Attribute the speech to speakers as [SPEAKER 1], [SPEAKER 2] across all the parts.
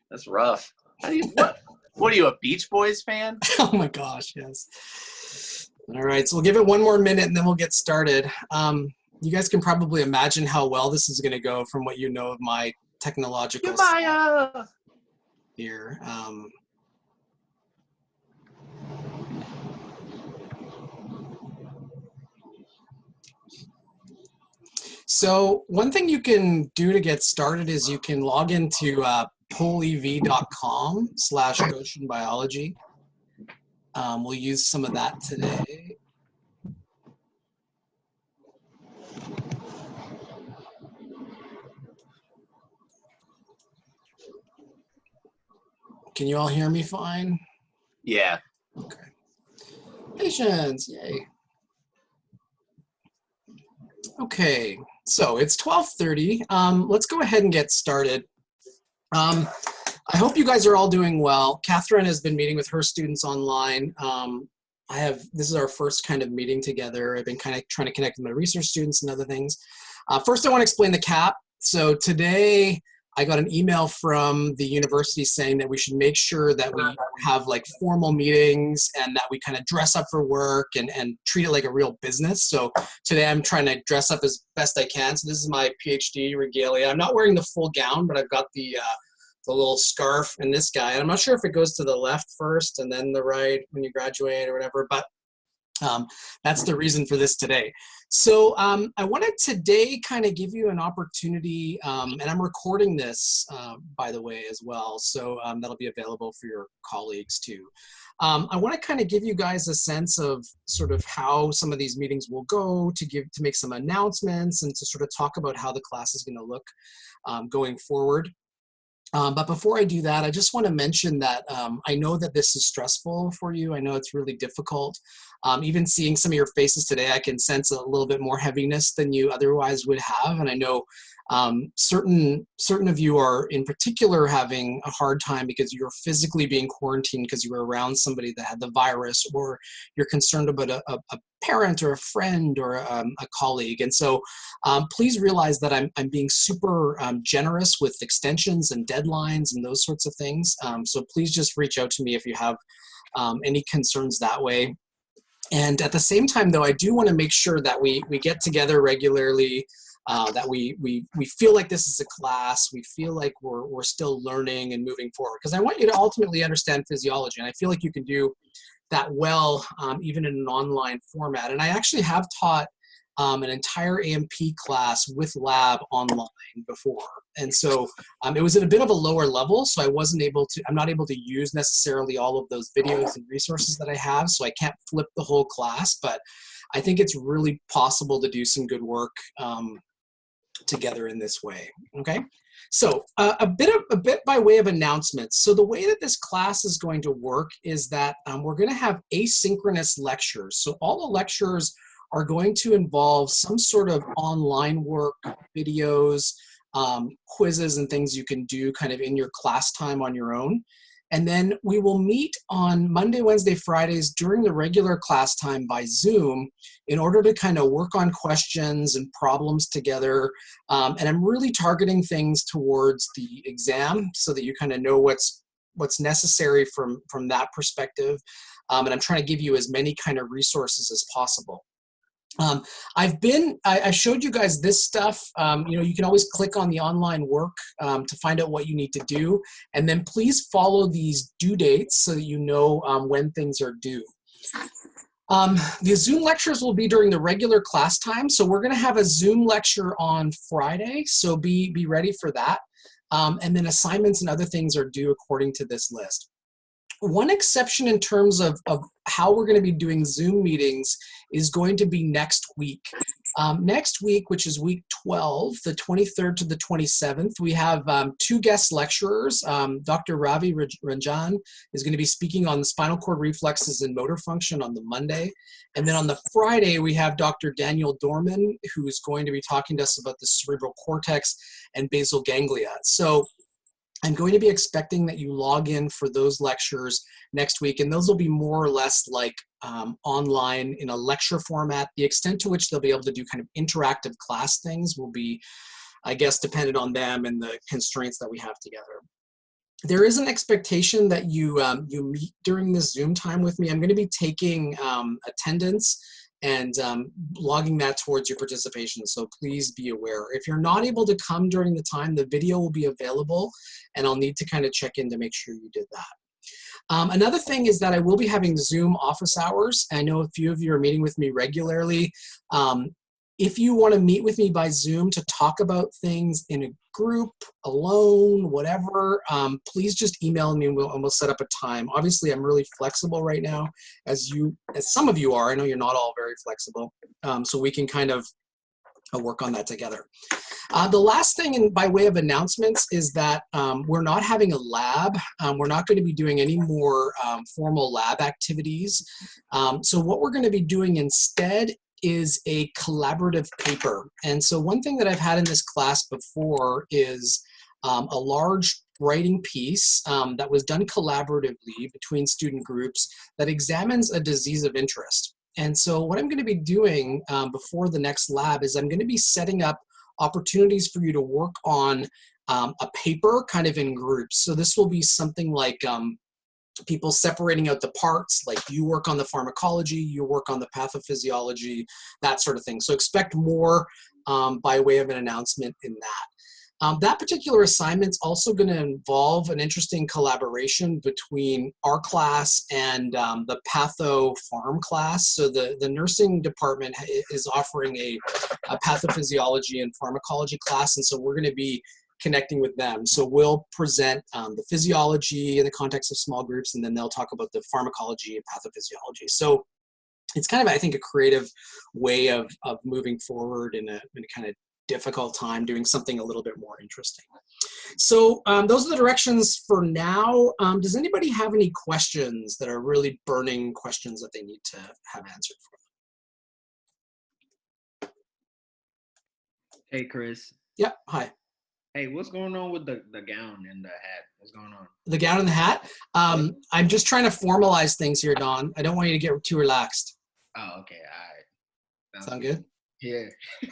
[SPEAKER 1] That's rough. How do you, what are you, a Beach Boys fan?
[SPEAKER 2] Oh my gosh, yes. All right, so we'll give it one more minute and then we'll get started. You guys can probably imagine how well this is going to go from what you know of my technological stuff here. So one thing you can do to get started is you can log into polev.com/oceanbiology. We'll use some of that today. Can you all hear me fine?
[SPEAKER 1] Yeah.
[SPEAKER 2] Okay. Patience, yay. Okay, so it's 12:30. Let's go ahead and get started. I hope you guys are all doing well. Catherine has been meeting with her students online. This is our first kind of meeting together. I've been kind of trying to connect with my research students and other things. First, I want to explain the CAP. So today, I got an email from the university saying that we should make sure that we have like formal meetings and that we kind of dress up for work and treat it like a real business. So today I'm trying to dress up as best I can. So this is my PhD regalia. I'm not wearing the full gown, but I've got the little scarf and this guy. And I'm not sure if it goes to the left first and then the right when you graduate or whatever, but that's the reason for this today. So I wanted today kind of give you an opportunity, and I'm recording this, by the way, as well. So that'll be available for your colleagues too. I want to kind of give you guys a sense of sort of how some of these meetings will go, to make some announcements and to sort of talk about how the class is going to look going forward. But before I do that, I just want to mention that I know that this is stressful for you. I know it's really difficult. Even seeing some of your faces today, I can sense a little bit more heaviness than you otherwise would have. And I know certain of you are in particular having a hard time because you're physically being quarantined because you were around somebody that had the virus, or you're concerned about a parent or a friend or a colleague. And so please realize that I'm being super generous with extensions and deadlines and those sorts of things. So please just reach out to me if you have any concerns that way. And at the same time, though, I do want to make sure that we get together regularly, that we feel like this is a class, we feel like we're still learning and moving forward. Because I want you to ultimately understand physiology, and I feel like you can do that well, even in an online format. And I actually have taught an entire AMP class with lab online before. And so it was at a bit of a lower level, so I'm not able to use necessarily all of those videos and resources that I have, so I can't flip the whole class, but I think it's really possible to do some good work together in this way, okay? So a bit by way of announcements. So the way that this class is going to work is that we're going to have asynchronous lectures. So all the lectures are going to involve some sort of online work, videos, quizzes and things you can do kind of in your class time on your own. And then we will meet on Monday, Wednesday, Fridays during the regular class time by Zoom in order to kind of work on questions and problems together. And I'm really targeting things towards the exam so that you kind of know what's necessary from that perspective. And I'm trying to give you as many kind of resources as possible. I showed you guys this stuff. You can always click on the online work to find out what you need to do. And then please follow these due dates so that you know when things are due. The Zoom lectures will be during the regular class time. So we're gonna have a Zoom lecture on Friday. So be ready for that. And then assignments and other things are due according to this list. One exception in terms of how we're going to be doing Zoom meetings is going to be next week. Next week, which is week 12, the 23rd to the 27th, we have two guest lecturers. Dr. Ravi Ranjan is going to be speaking on the spinal cord reflexes and motor function on the Monday. And then on the Friday, we have Dr. Daniel Dorman, who is going to be talking to us about the cerebral cortex and basal ganglia. So I'm going to be expecting that you log in for those lectures next week, and those will be more or less like online in a lecture format. The extent to which they'll be able to do kind of interactive class things will be I guess, dependent on them and the constraints that we have together. There is an expectation that you meet during this Zoom time with me. I'm going to be taking attendance and logging that towards your participation, so please be aware. If you're not able to come during the time, the video will be available, and I'll need to kind of check in to make sure you did that. Another thing is that I will be having Zoom office hours. I know a few of you are meeting with me regularly. If you want to meet with me by Zoom to talk about things in a group, alone, whatever, please just email me and we'll set up a time. Obviously, I'm really flexible right now, as some of you are. I know you're not all very flexible, so we can kind of work on that together. The last thing by way of announcements is that we're not having a lab. We're not going to be doing any more formal lab activities. So what we're going to be doing instead is a collaborative paper. And so one thing that I've had in this class before is a large writing piece that was done collaboratively between student groups that examines a disease of interest. And so what I'm going to be doing before the next lab is I'm going to be setting up opportunities for you to work on a paper kind of in groups. So this will be something like people separating out the parts, like you work on the pharmacology, you work on the pathophysiology, that sort of thing. So expect more by way of an announcement in that. That particular assignment's also going to involve an interesting collaboration between our class and the patho pharm class. So the nursing department is offering a pathophysiology and pharmacology class, and so we're going to be connecting with them. So we'll present the physiology in the context of small groups, and then they'll talk about the pharmacology and pathophysiology. So it's kind of, I think, a creative way of moving forward in a kind of difficult time, doing something a little bit more interesting. So those are the directions for now. Does anybody have any questions that are really burning questions that they need to have answered for them?
[SPEAKER 3] Hey, Chris.
[SPEAKER 2] Yep, hi.
[SPEAKER 3] Hey, what's going on with the gown and the hat? What's going on?
[SPEAKER 2] The gown and the hat? I'm just trying to formalize things here, Don. I don't want you to get too relaxed.
[SPEAKER 3] Oh, okay. All right.
[SPEAKER 2] Sound good?
[SPEAKER 3] Yeah.
[SPEAKER 2] Good.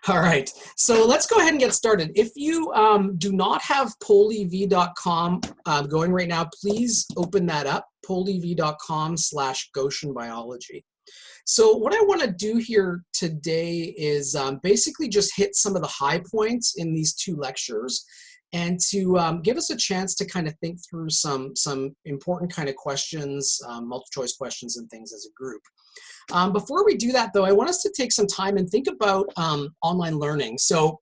[SPEAKER 2] All right. So let's go ahead and get started. If you do not have polev.com going right now, please open that up, polev.com/Goshen Biology. So what I want to do here today is basically just hit some of the high points in these two lectures and to give us a chance to kind of think through some important kind of questions, multiple choice questions and things as a group. Before we do that though, I want us to take some time and think about online learning. So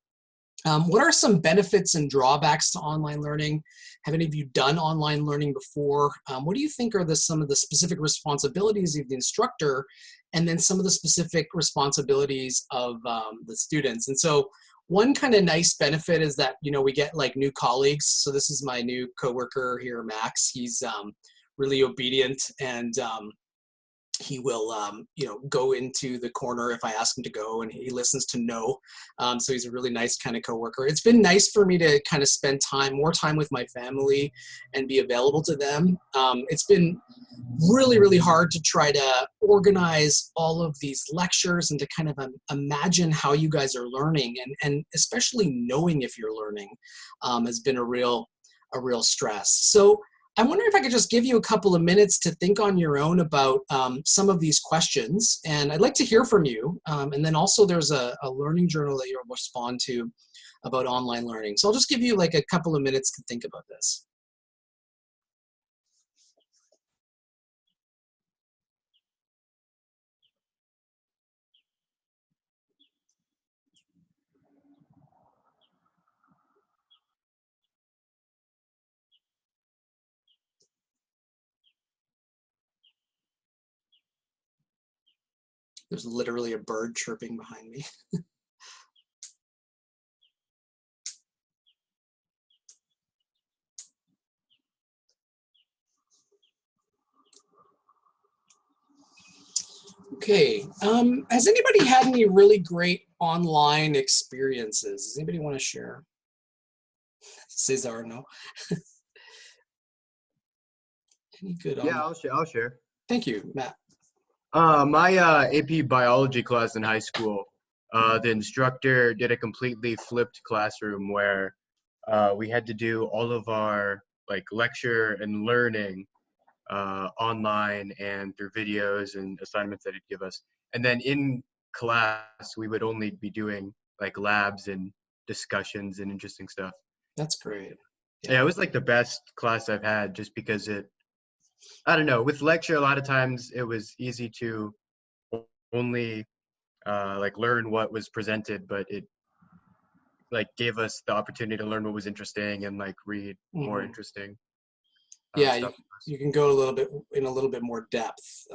[SPEAKER 2] what are some benefits and drawbacks to online learning? Have any of you done online learning before? What do you think are some of the specific responsibilities of the instructor, and then some of the specific responsibilities of the students? And so one kind of nice benefit is that, you know, we get like new colleagues. So this is my new coworker here, Max. He's really obedient, and he will, you know, go into the corner if I ask him to go, and he listens to no. So he's a really nice kind of coworker. It's been nice for me to kind of spend more time with my family and be available to them. It's been really, really hard to try to organize all of these lectures and to kind of imagine how you guys are learning, and especially knowing if you're learning has been a real stress. So I wonder if I could just give you a couple of minutes to think on your own about some of these questions, and I'd like to hear from you. And then also there's a learning journal that you'll respond to about online learning. So I'll just give you like a couple of minutes to think about this. There's literally a bird chirping behind me. Okay, has anybody had any really great online experiences? Does anybody want to share? Cesar, no? Any good
[SPEAKER 4] Yeah,
[SPEAKER 2] online?
[SPEAKER 4] I'll share.
[SPEAKER 2] Thank you, Matt.
[SPEAKER 4] My AP biology class in high school, the instructor did a completely flipped classroom where we had to do all of our like lecture and learning online and through videos and assignments that he'd give us. And then in class, we would only be doing like labs and discussions and interesting stuff.
[SPEAKER 2] That's great.
[SPEAKER 4] Yeah, it was like the best class I've had just because I don't know, with lecture, a lot of times it was easy to only like learn what was presented, but it like gave us the opportunity to learn what was interesting and like read more interesting
[SPEAKER 2] Yeah,
[SPEAKER 4] stuff.
[SPEAKER 2] you can go a little bit in a little bit more depth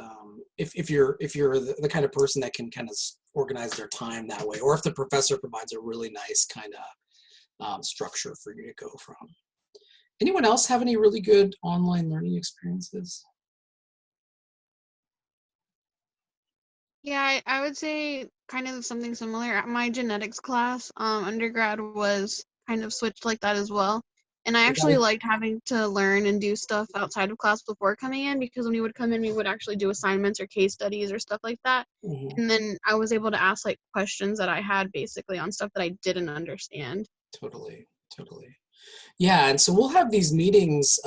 [SPEAKER 2] if you're the kind of person that can kind of organize their time that way, or if the professor provides a really nice kind of structure for you to go from. Anyone else have any really good online learning experiences?
[SPEAKER 5] Yeah, I would say kind of something similar. My genetics class, undergrad was kind of switched like that as well. And I actually liked having to learn and do stuff outside of class before coming in, because when we would come in, we would actually do assignments or case studies or stuff like that. And then I was able to ask like questions that I had basically on stuff that I didn't understand.
[SPEAKER 2] Totally. Yeah, and so we'll have these meetings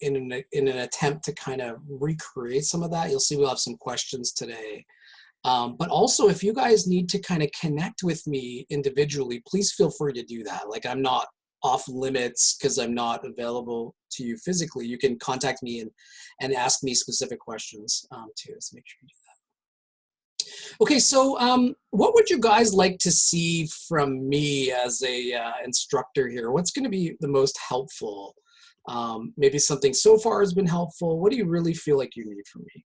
[SPEAKER 2] in an attempt to kind of recreate some of that. You'll see we'll have some questions today. But also, if you guys need to kind of connect with me individually, please feel free to do that. Like, I'm not off limits because I'm not available to you physically. You can contact me and ask me specific questions too. So make sure you do that. Okay, so what would you guys like to see from me as a instructor here? What's going to be the most helpful? Maybe something so far has been helpful. What do you really feel like you need from me?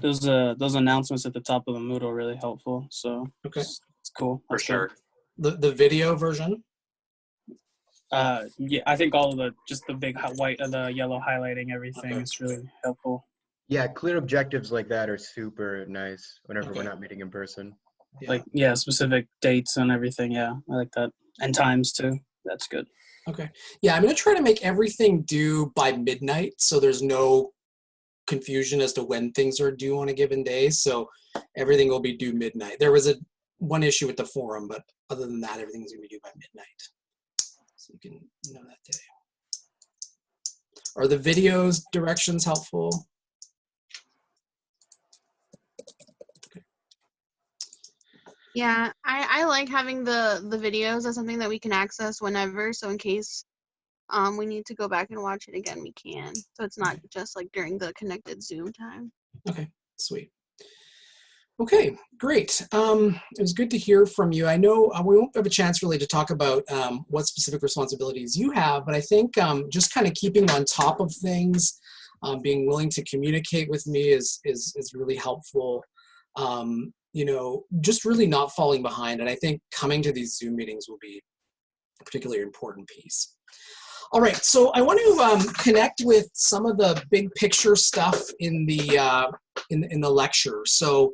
[SPEAKER 6] Those announcements at the top of the Moodle are really helpful. So
[SPEAKER 2] okay,
[SPEAKER 6] it's cool.
[SPEAKER 1] For sure.
[SPEAKER 2] The video version.
[SPEAKER 6] Yeah, I think all of just the big white and the yellow highlighting everything is really helpful.
[SPEAKER 4] Yeah, clear objectives like that are super nice whenever we're not meeting in person.
[SPEAKER 2] Yeah.
[SPEAKER 6] Like, yeah, specific dates and everything. Yeah, I like that. And times too. That's good.
[SPEAKER 2] Okay. Yeah, I'm going to try to make everything due by midnight so there's no confusion as to when things are due on a given day. So everything will be due midnight. There was one issue with the forum, but other than that, everything's going to be due by midnight. So you can know that day. Are the videos directions helpful?
[SPEAKER 5] Yeah, I like having the videos as something that we can access whenever. So in case we need to go back and watch it again, we can. So it's not just like during the connected Zoom time.
[SPEAKER 2] Okay, sweet. Okay, great. It was good to hear from you. I know we won't have a chance really to talk about what specific responsibilities you have, but I think just kind of keeping on top of things, being willing to communicate with me is really helpful. You know, just really not falling behind. And I think coming to these Zoom meetings will be a particularly important piece. All right, so I want to connect with some of the big picture stuff in the lecture. So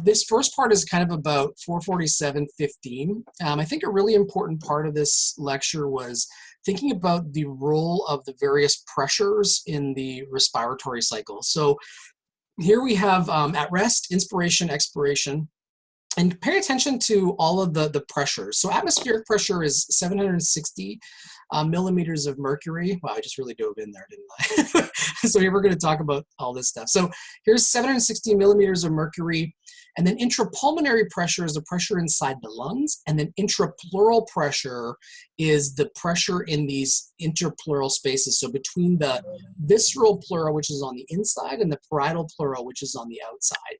[SPEAKER 2] this first part is kind of about 447.15. I think a really important part of this lecture was thinking about the role of the various pressures in the respiratory cycle. So here we have at rest, inspiration, expiration, and pay attention to all of the pressures. So atmospheric pressure is 760 millimeters of mercury. Wow, I just really dove in there, didn't I? So here we're going to talk about all this stuff. So here's 760 millimeters of mercury. And then intrapulmonary pressure is the pressure inside the lungs. And then intrapleural pressure is the pressure in these interpleural spaces. So between the visceral pleura, which is on the inside, and the parietal pleura, which is on the outside.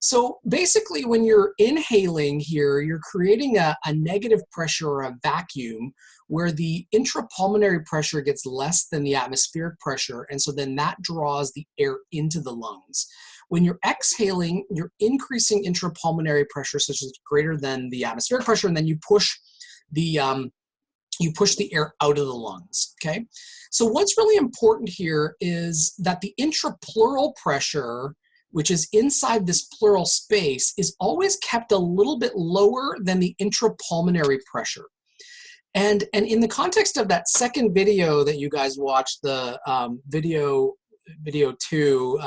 [SPEAKER 2] So basically, when you're inhaling here, you're creating a negative pressure or a vacuum where the intrapulmonary pressure gets less than the atmospheric pressure. And so then that draws the air into the lungs. When you're exhaling, you're increasing intrapulmonary pressure, such as greater than the atmospheric pressure, and then you push the air out of the lungs, okay? So what's really important here is that the intrapleural pressure, which is inside this pleural space, is always kept a little bit lower than the intrapulmonary pressure. And in the context of that second video that you guys watched, the video 2,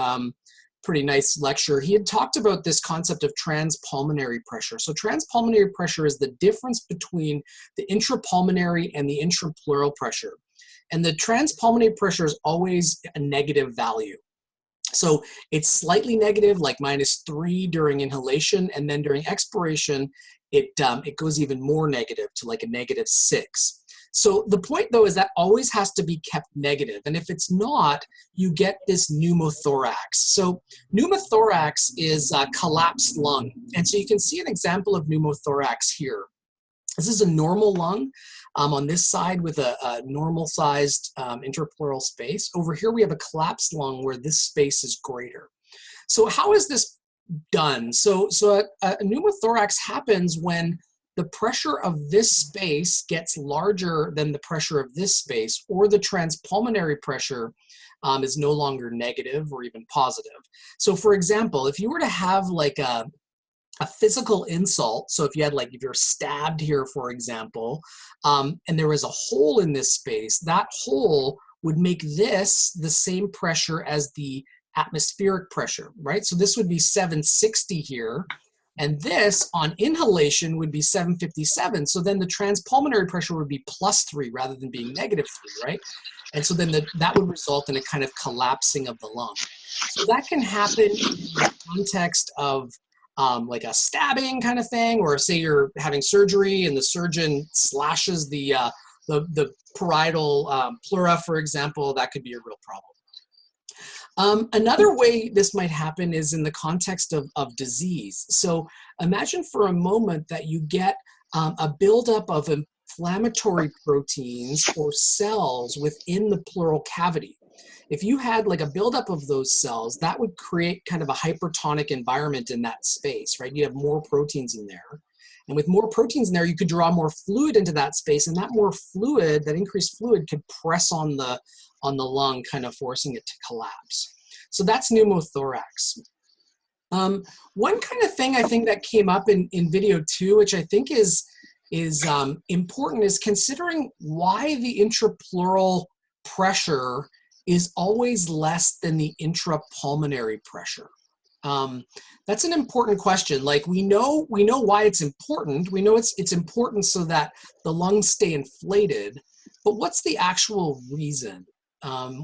[SPEAKER 2] pretty nice lecture. He had talked about this concept of transpulmonary pressure. So transpulmonary pressure is the difference between the intrapulmonary and the intrapleural pressure. And the transpulmonary pressure is always a negative value. So it's slightly negative, like -3 during inhalation, and then during expiration, it goes even more negative to like a -6. So the point though is that always has to be kept negative. And if it's not, you get this pneumothorax. So pneumothorax is a collapsed lung. And so you can see an example of pneumothorax here. This is a normal lung on this side with a normal sized intrapleural space. Over here we have a collapsed lung where this space is greater. So how is this done? So a pneumothorax happens when the pressure of this space gets larger than the pressure of this space, or the transpulmonary pressure is no longer negative or even positive. So for example, if you were to have like a physical insult, so if you had if you're stabbed here, for example, and there was a hole in this space, that hole would make this the same pressure as the atmospheric pressure, right? So this would be 760 here. And this on inhalation would be 757. So then the transpulmonary pressure would be +3 rather than being -3, right? And so then that would result in a kind of collapsing of the lung. So that can happen in the context of like a stabbing kind of thing, or say you're having surgery and the surgeon slashes the parietal pleura, for example. That could be a real problem. Another way this might happen is in the context of disease. So imagine for a moment that you get a buildup of inflammatory proteins or cells within the pleural cavity. If you had like a buildup of those cells, that would create kind of a hypertonic environment in that space, right? You have more proteins in there. And with more proteins in there, you could draw more fluid into that space, and that more fluid, that increased fluid, could press on the lung, kind of forcing it to collapse. So that's pneumothorax. One kind of thing I think that came up in video 2, which I think is important, is considering why the intrapleural pressure is always less than the intrapulmonary pressure. That's an important question. Like we know why it's important. We know it's important so that the lungs stay inflated, but what's the actual reason?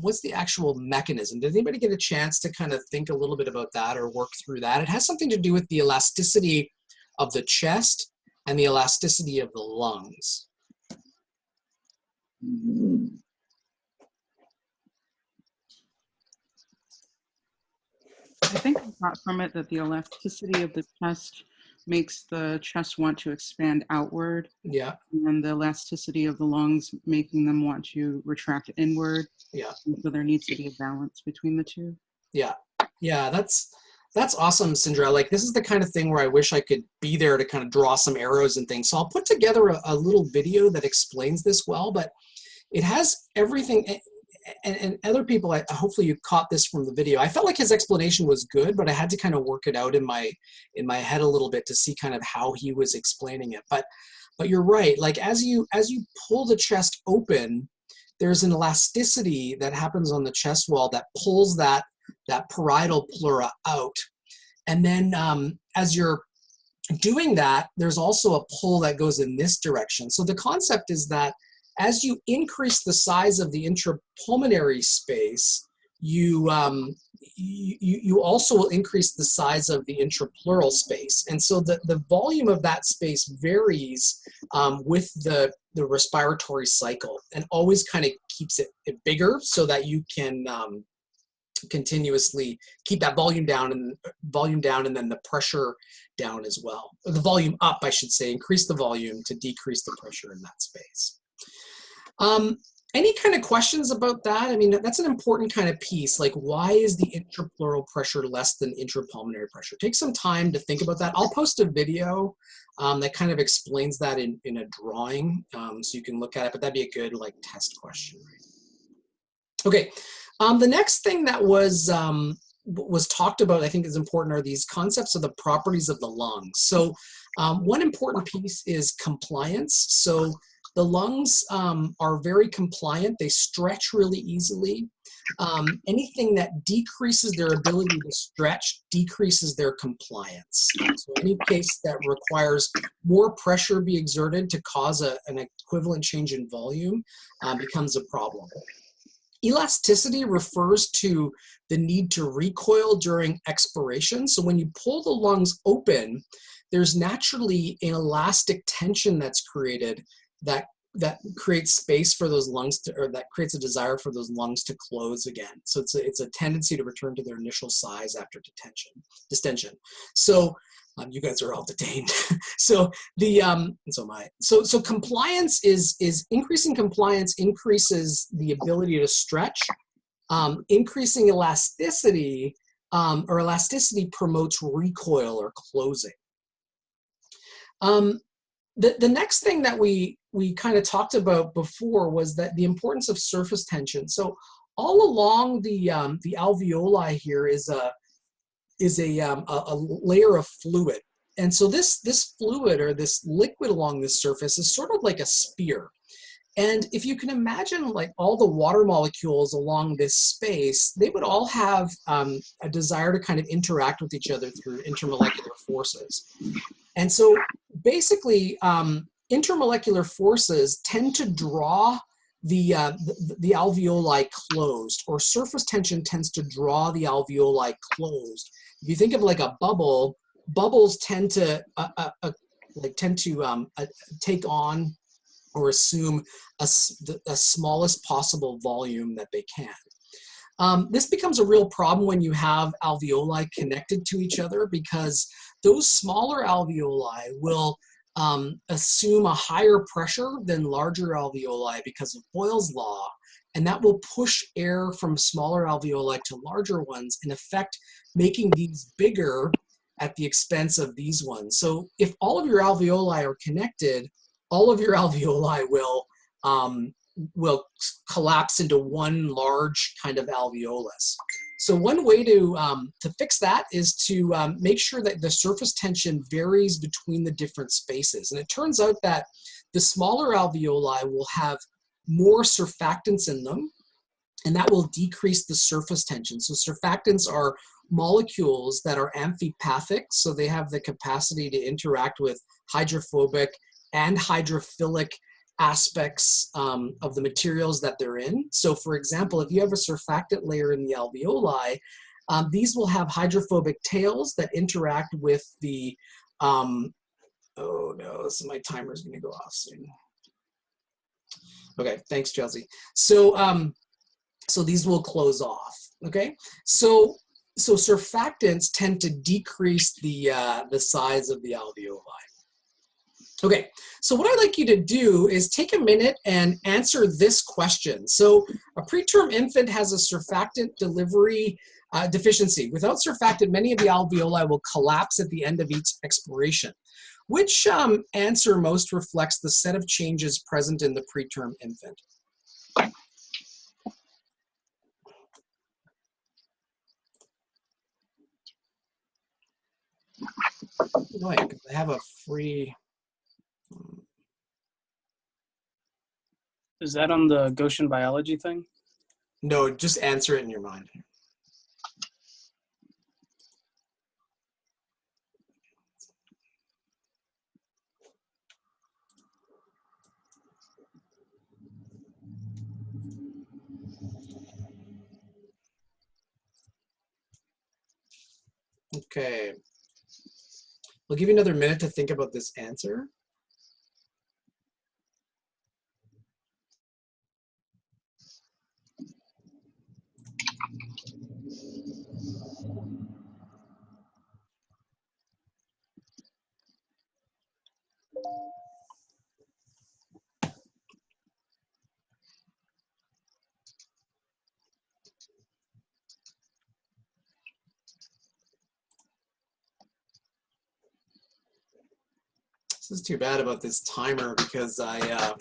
[SPEAKER 2] What's the actual mechanism? Did anybody get a chance to kind of think a little bit about that or work through that? It has something to do with the elasticity of the chest and the elasticity of the lungs.
[SPEAKER 7] I think I got from it that the elasticity of the chest makes the chest want to expand outward. Yeah. And the elasticity of the lungs making them want to retract inward. Yeah. And so there needs to be a balance between the two. Yeah. Yeah, that's awesome, Sindra. Like this is the kind of thing where I wish I could be there to kind of draw some arrows and things. So I'll put together a little video that explains this well, but it has everything. And other people, hopefully you caught this from the video. I felt like his explanation was good, but I had to kind of work it out in my head a little bit to see kind of how he was explaining it. But you're right. Like as you pull the chest open, there's an elasticity that happens on the chest wall that pulls that parietal pleura out. And then as you're doing that, there's also a pull that goes in this direction. So the concept is that as you increase the size of the intrapulmonary space, you also will increase the size of the intrapleural space. And so the volume of that space varies with the respiratory cycle, and always kind of keeps it bigger so that you can continuously keep that volume down and then the pressure down as well. Or the volume up, I should say, increase the volume to decrease the pressure in that space. Any kind of questions about that? I mean, that's an important kind of piece. Like, why is the intrapleural pressure less than intrapulmonary pressure? Take some time to think about that. I'll post a video that kind of explains that in a drawing, so you can look at it, but that'd be a good like test question. Okay, the next thing that was talked about, I think is important, are these concepts of the properties of the lungs. So one important piece is compliance. So the lungs are very compliant. They stretch really easily.
[SPEAKER 2] Anything that decreases their ability to stretch decreases their compliance. So any case that requires more pressure be exerted to cause an equivalent change in volume becomes a problem. Elasticity refers to the need to recoil during expiration. So when you pull the lungs open, there's naturally an elastic tension that's created that creates space for those lungs to, or that creates a desire for those lungs to close again. So it's a tendency to return to their initial size after distension. So you guys are all detained. So and so am I. So compliance is increasing compliance increases the ability to stretch. Increasing elasticity or elasticity promotes recoil or closing. The next thing that we kind of talked about before was that the importance of surface tension. So all along the alveoli here is a layer of fluid. And so this fluid or this liquid along this surface is sort of like a spear. And if you can imagine like all the water molecules along this space, they would all have a desire to kind of interact with each other through intermolecular forces. And so basically, intermolecular forces tend to draw the alveoli closed, or surface tension tends to draw the alveoli closed. If you think of like a bubble, bubbles tend to take on or assume the smallest possible volume that they can. This becomes a real problem when you have alveoli connected to each other, because those smaller alveoli will assume a higher pressure than larger alveoli because of Boyle's law, and that will push air from smaller alveoli to larger ones, in effect making these bigger at the expense of these ones. So if all of your alveoli are connected, all of your alveoli will collapse into one large kind of alveolus. So one way to fix that is to make sure that the surface tension varies between the different spaces. And it turns out that the smaller alveoli will have more surfactants in them, and that will decrease the surface tension. So surfactants are molecules that are amphipathic, so they have the capacity to interact with hydrophobic and hydrophilic aspects of the materials that they're in. So for example, if you have a surfactant layer in the alveoli, these will have hydrophobic tails that interact with the, oh no, my timer's gonna go off soon. Okay, thanks, Chelsea. So, so these will close off, okay? So surfactants tend to decrease the size of the alveoli. Okay, so what I'd like you to do is take a minute and answer this question. So a preterm infant has a surfactant delivery deficiency. Without surfactant, many of the alveoli will collapse at the end of each expiration. Which answer most reflects the set of changes present in the preterm infant? Annoying, because I have a free...
[SPEAKER 6] Is that on the Goshen biology thing?
[SPEAKER 2] No, just answer it in your mind. Okay. We'll give you another minute to think about this answer. This is too bad about this timer, because I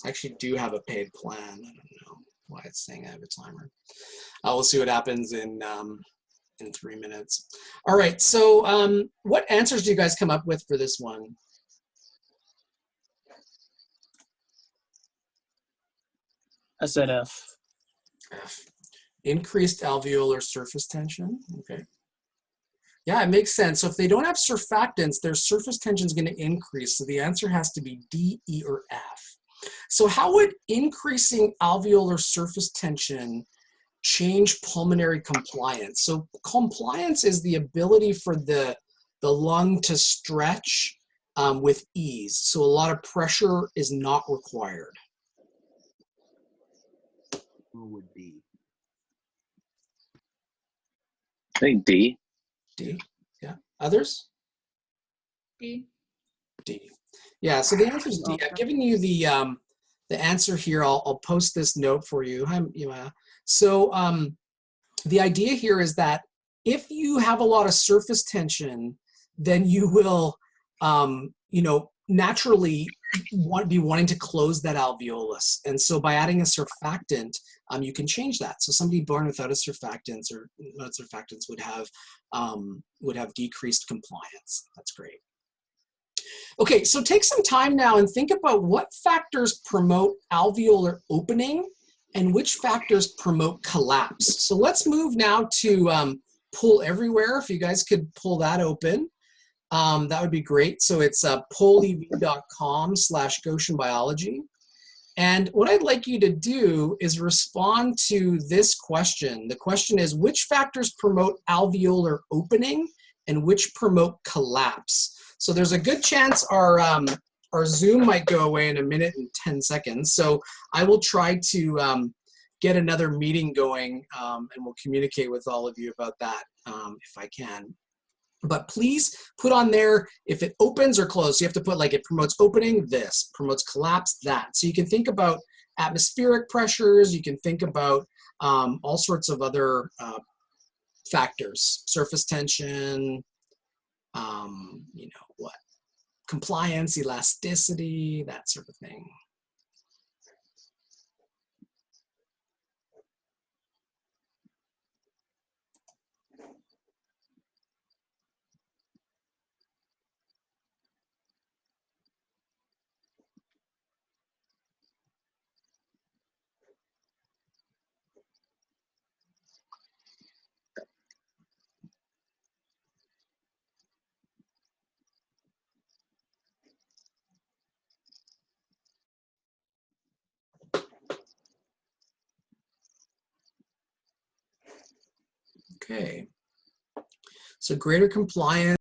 [SPEAKER 2] actually do have a paid plan. I don't know why it's saying I have a timer. We'll see what happens in 3 minutes. All right, so what answers do you guys come up with for this one?
[SPEAKER 6] I said F.
[SPEAKER 2] F. Increased alveolar surface tension, okay. Yeah, it makes sense. So if they don't have surfactants, their surface tension is going to increase. So the answer has to be D, E, or F. So how would increasing alveolar surface tension change pulmonary compliance? So compliance is the ability for the lung to stretch with ease. So a lot of pressure is not required.
[SPEAKER 3] Who would be?
[SPEAKER 1] I think D.
[SPEAKER 2] D, yeah. Others?
[SPEAKER 8] D.
[SPEAKER 2] D. Yeah, so the answer is D. I've given you the answer here. I'll post this note for you. Hi, Ima. So the idea here is that if you have a lot of surface tension, then you will, you know, naturally be wanting to close that alveolus. And so by adding a surfactant, you can change that. So somebody born without a surfactant or not surfactants would have decreased compliance. That's great. Okay, so take some time now and think about what factors promote alveolar opening and which factors promote collapse. So let's move now to Pull Everywhere. If you guys could pull that open, that would be great. So it's pollev.com/Goshen Biology. And what I'd like you to do is respond to this question. The question is, which factors promote alveolar opening and which promote collapse? So there's a good chance our Zoom might go away in 1 minute and 10 seconds. So I will try to get another meeting going and we'll communicate with all of you about that if I can. But please put on there if it opens or closes. So you have to put like it promotes opening, this, promotes collapse, that. So you can think about atmospheric pressures. You can think about all sorts of other factors, surface tension, you know, what? Compliance, elasticity, that sort of thing. Okay. So greater compliance